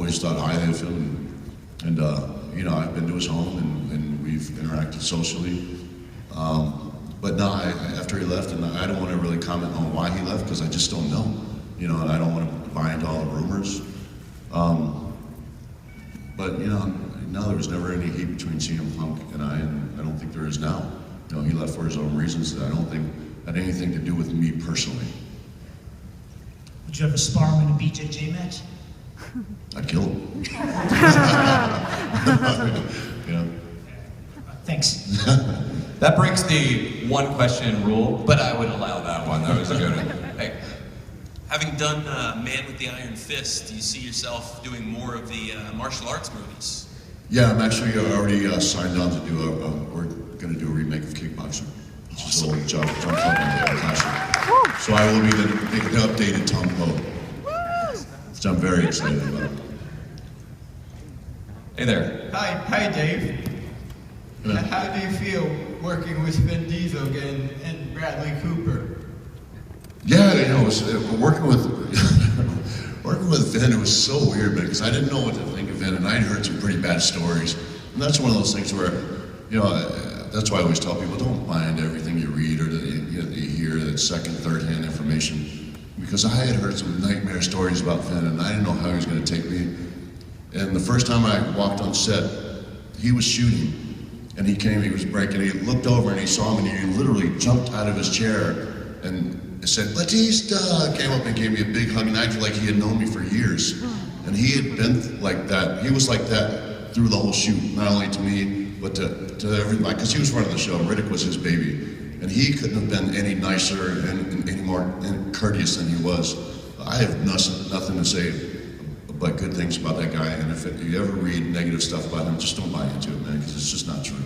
always thought highly of him, and you know, I've been to his home and we've interacted socially. But no, after he left, and I don't want to really comment on why he left because I just don't know, you know, and I don't want to buy into all the rumors. But you know, no, there was never any heat between CM Punk and I don't think there is now. You know, he left for his own reasons that I don't think had anything to do with me personally. Would you ever spar him in a BJJ match? I'd kill him. Yeah. Thanks. That breaks the one question rule, but I would allow that one. That was a good one. Hey. Having done Man with the Iron Fist, do you see yourself doing more of the martial arts movies? Yeah, I'm actually already signed on to do we're going to do a remake of Kickboxer. Which is old John Carpenter classic. So I will be the updated Tom Poe. Which I'm very excited about. Hey there. Hi Dave. Yeah. How do you feel working with Vin Diesel again and Bradley Cooper? Yeah, you know, working with Vin, it was so weird, man, because I didn't know what to think of Vin, and I'd heard some pretty bad stories. And that's one of those things where, you know, that's why I always tell people, don't buy into everything you read or that you hear, that second, third-hand information. Because I had heard some nightmare stories about Vin, and I didn't know how he was going to take me. And the first time I walked on set, he was shooting, and he was breaking, he looked over and he saw me, and he literally jumped out of his chair and said, Batista, came up and gave me a big hug and acted like he had known me for years. And he had been like that. He was like that through the whole shoot, not only to me, but to everybody, because he was running the show. Riddick was his baby. And he couldn't have been any nicer and any more courteous than he was. I have nothing to say but good things about that guy. And if you ever read negative stuff about him, just don't buy into it, man, because it's just not true.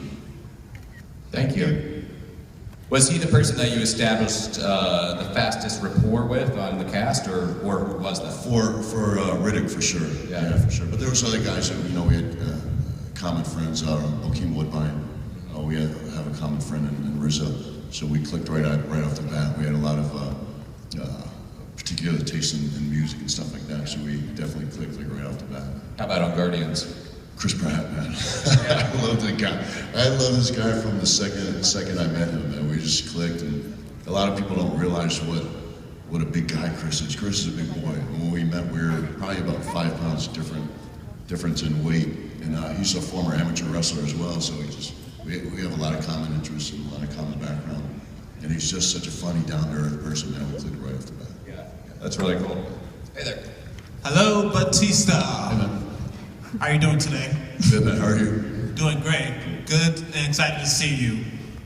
Thank you. Was he the person that you established the fastest rapport with on the cast, or was that? For Riddick, for sure. Yeah, for sure. But there was other guys that, you know, we had common friends. Joaquin Woodbine, we have a common friend in Rizzo, so we clicked right off the bat. We had a lot of particular taste in music and stuff like that, so we definitely clicked right off the bat. How about on Guardians? Chris Pratt, man. I love that guy. I love this guy from the second I met him, man. We just clicked, and a lot of people don't realize what a big guy Chris is. Chris is a big boy. And when we met, we were probably about 5 pounds difference in weight, and he's a former amateur wrestler as well. So we have a lot of common interests and a lot of common background, and he's just such a funny, down-to-earth person, man. We clicked right off the bat. Yeah, that's really cool. Hey there. Hello, Batista. Hey, man. How are you doing today? Good, man. How are you? Doing great. Good and excited to see you.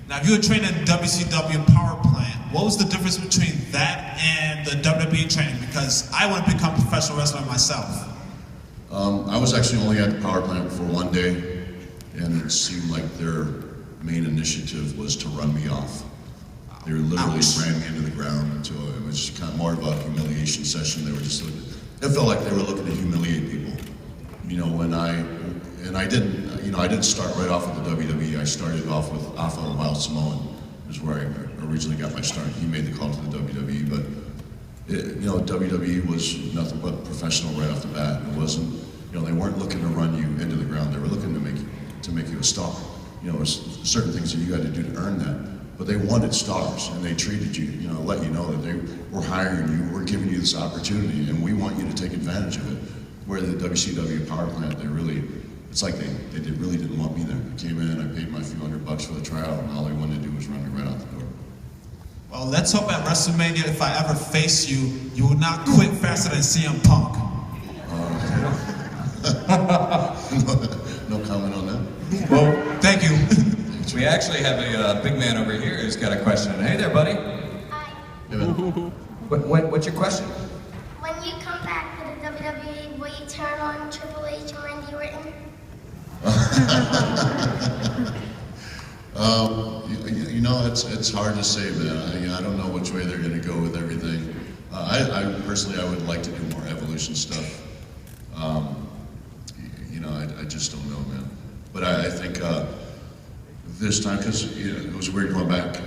Now, if you were trained at WCW Power Plant, what was the difference between that and the WWE training? Because I want to become a professional wrestler myself. I was actually only at the Power Plant for one day, and it seemed like their main initiative was to run me off. They literally ran me into the ground until it was kind of more of a humiliation session. They were just looking, it felt like they were looking to humiliate people. You know, I didn't start right off with the WWE. I started off with Alpha and Wild Samoan, is where I originally got my start. He made the call to the WWE, but you know, WWE was nothing but professional right off the bat. It wasn't, you know, they weren't looking to run you into the ground. They were looking to make you a star. You know, there's certain things that you got to do to earn that. But they wanted stars, and they treated you, you know, let you know that they were hiring you, we're giving you this opportunity, and we want you to take advantage of it. Where the WCW Power Plant, it's like they really didn't want me there. I came in, I paid my few $100 for the tryout, and all they wanted to do was run me right out the door. Well, let's hope at WrestleMania, if I ever face you, you will not quit faster than CM Punk. No comment on that. Well, thank you. We actually have a big man over here who's got a question. Hey there, buddy. Hi. Hey, man. What's your question? When you come back to the WWE, will you turn on Triple H and Randy Orton? You know, it's hard to say, man. I don't know which way they're going to go with everything. I personally, I would like to do more Evolution stuff. You know, I just don't know, man. But I think this time, because you know, it was weird going back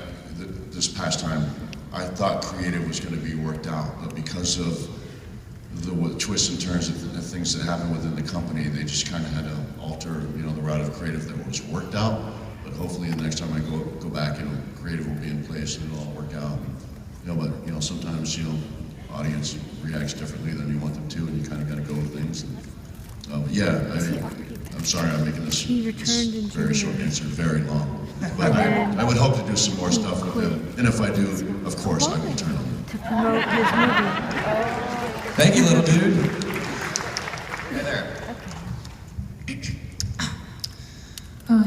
this past time, I thought creative was going to be worked out, but because of the twists and turns of the things that happen within the company, they just kind of had to alter, the route of creative that was worked out. But hopefully the next time I go back, creative will be in place and it'll all work out. But sometimes audience reacts differently than you want them to, and you kind of got to go with things. And, I'm sorry I'm making this very short answer very long. But I would hope to do some more stuff with him, and if I do, of course I will turn on. To promote his movie. Thank you, little dude. Hey there.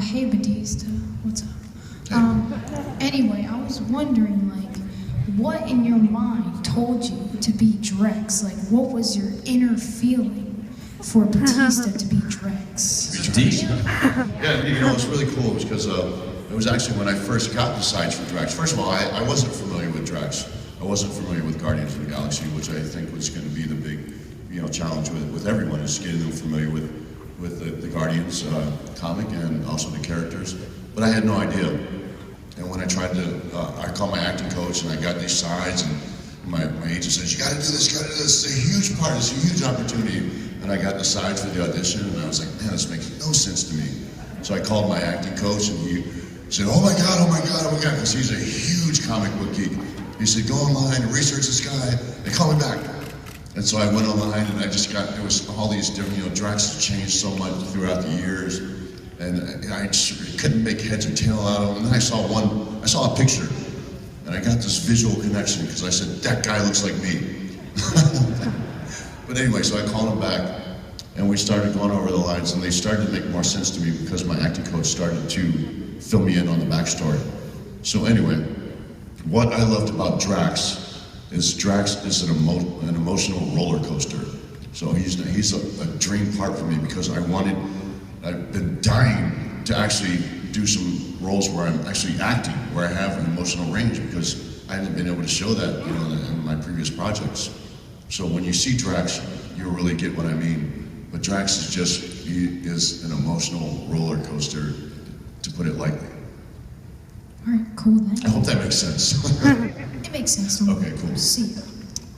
Hey Batista, what's up? Anyway, I was wondering, what in your mind told you to be Drax? What was your inner feeling for Batista to be Drax? Yeah, it's really cool because it was actually when I first got the sides for Drax. First of all, I wasn't familiar with Drax. I wasn't familiar with Guardians of the Galaxy, which I think was going to be the big, challenge with everyone, is getting them familiar with the Guardians comic and also the characters. But I had no idea. And when I tried to, I called my acting coach and I got these sides, and my agent says, you got to do this, you got to do this. It's a huge part, it's a huge opportunity. And I got the sides for the audition, and I was like, man, this makes no sense to me. So I called my acting coach, and he said, oh my God, because he's a huge comic book geek. He said, go online and research this guy, and call me back. And so I went online, and there was all these different, Drax has changed so much throughout the years, and I just couldn't make heads or tail out of him. And then I saw a picture, and I got this visual connection, because I said, that guy looks like me. But anyway, so I called him back, and we started going over the lines, and they started to make more sense to me because my acting coach started to fill me in on the backstory. So anyway, what I loved about Drax is an emotional roller coaster. So he's a dream part for me, because I've been dying to actually do some roles where I'm actually acting, where I have an emotional range, because I haven't been able to show that, in my previous projects. So when you see Drax, you'll really get what I mean. But Drax is an emotional roller coaster, to put it lightly. All right, cool then. I hope that makes sense. It makes sense. Okay, cool. See ya.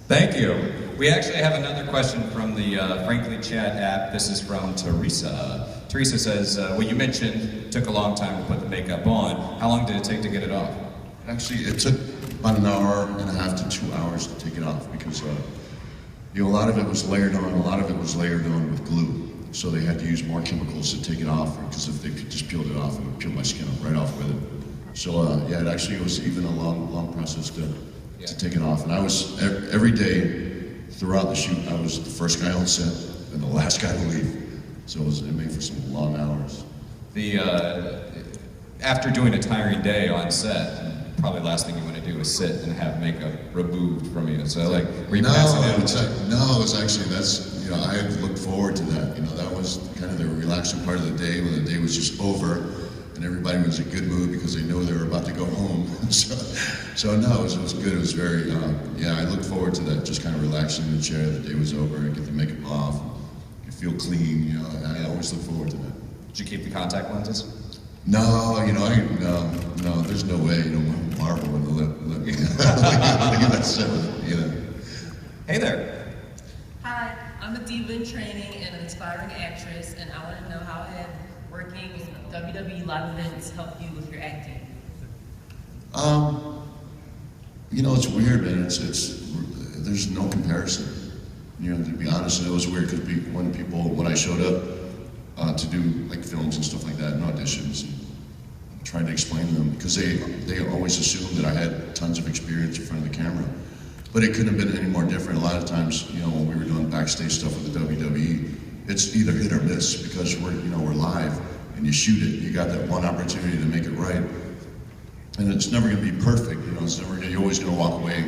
Thank you. We actually have another question from the Frankly Chat app. This is from Teresa. Teresa says, well, you mentioned it took a long time to put the makeup on. How long did it take to get it off? Actually, it took about an hour and a half to 2 hours to take it off, because a lot of it was layered on, with glue. So they had to use more chemicals to take it off, because if they just peeled it off, it would peel my skin right off with it. So it actually was even a long process to take it off. And I was, every day throughout the shoot, I was the first guy on set and the last guy to leave. So it made for some long hours. After doing a tiring day on set, probably the last thing you want to do is sit and have makeup removed from you. So were you passing out? No, it was actually, I had looked forward to that. That was kind of the relaxing part of the day, when the day was just over and everybody was in a good mood because they know they were about to go home. so no, it was good. It was very, I looked forward to that, just kind of relaxing in the chair. The day was over, and get the makeup off, you feel clean. I always look forward to that. Did you keep the contact lenses? No, no, there's no way, Marvel would let me get that set with it, Hey there. Hi, I'm a diva in training and an aspiring actress, and I want to know how have working with WWE live events helped you with your acting? It's weird, man. There's no comparison. To be honest, it was weird because when I showed up to do films and stuff like that, and auditions, and trying to explain to them, because they always assumed that I had tons of experience in front of the camera, but it couldn't have been any more different. A lot of times, when we were doing backstage stuff with the WWE, it's either hit or miss, because we're live and you shoot it. You got that one opportunity to make it right, and it's never going to be perfect. You're always going to walk away,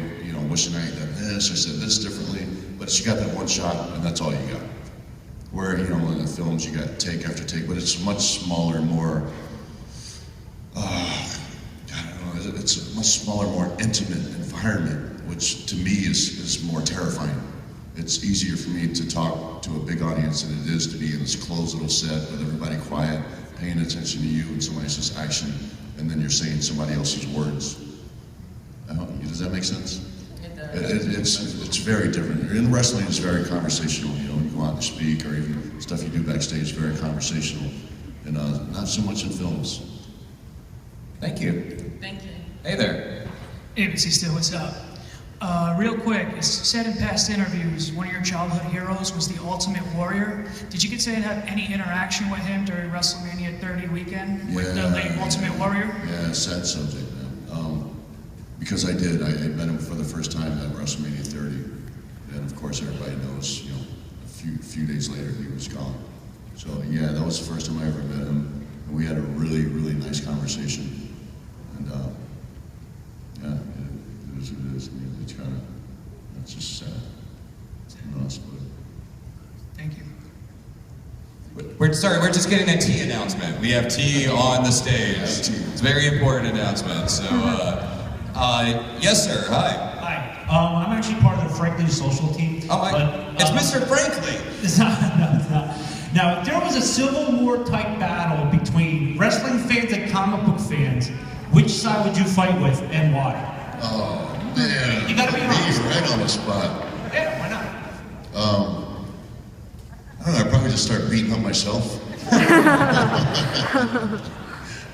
wishing I had done this or said this differently. But you got that one shot, and that's all you got. Where in the films you got take after take, but it's much smaller, more. It's a much smaller, more intimate environment, which to me is more terrifying. It's easier for me to talk to a big audience than it is to be in this closed little set with everybody quiet, paying attention to you, and somebody says action, and then you're saying somebody else's words. Does that make sense? It does. It's very different. In wrestling, it's very conversational. You know, when you go out and speak, or even stuff you do backstage, is very conversational, and not so much in films. Thank you. Thank you. Hey there. Hey, Batista, what's up? Real quick, it's said in past interviews, one of your childhood heroes was the Ultimate Warrior. Did you get to have any interaction with him during WrestleMania 30 weekend with the late Ultimate Warrior? Yeah, sad subject, man. Because I did. I met him for the first time at WrestleMania 30, and of course everybody knows. You know, a few days later he was gone. So yeah, that was the first time I ever met him, and we had a really nice conversation. And yeah, it is what it is. I mean, it's kind of, it's just sad. You know, Thank you. We're just getting a tea announcement. We have tea on the stage. It's a very important announcement. So, yes, sir. Hi. Hi. I'm actually part of the Frankly social team. Oh, it's Mr. Frankly. It's not. Now, if there was a Civil War type battle between wrestling fans and comic book fans, which side would you fight with and why? Oh man, You gotta be honest. right on the spot. Yeah, why not? I don't know. I'd probably just start beating up myself.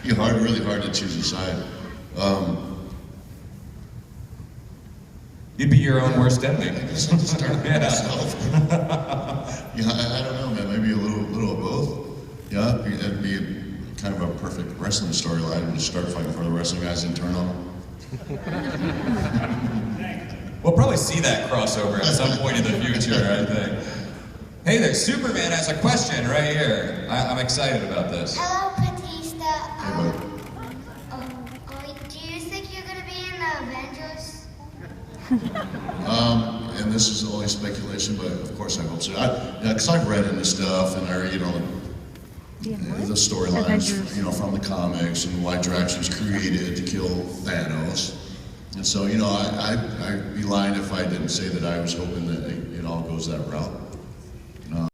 Be really hard to choose a side. You'd be your own worst enemy. I guess I'll just start beating myself. Yeah, I don't know, man. Maybe a little of both. Yeah, it'd be kind of a perfect wrestling storyline. And just start fighting for the wrestling guys and turn on them. We'll probably see that crossover at some point in the future, I think. Hey there, Superman has a question right here. I'm excited about this. Hello, Batista. Hey, buddy. Do you think you're gonna be in the Avengers? And this is only speculation, but of course I hope so. Because I've read into stuff, and I, you know, the storylines, you know, from the comics, and why Drax was created to kill Thanos. And so, you know, I'd be lying if I didn't say that I was hoping that it all goes that route.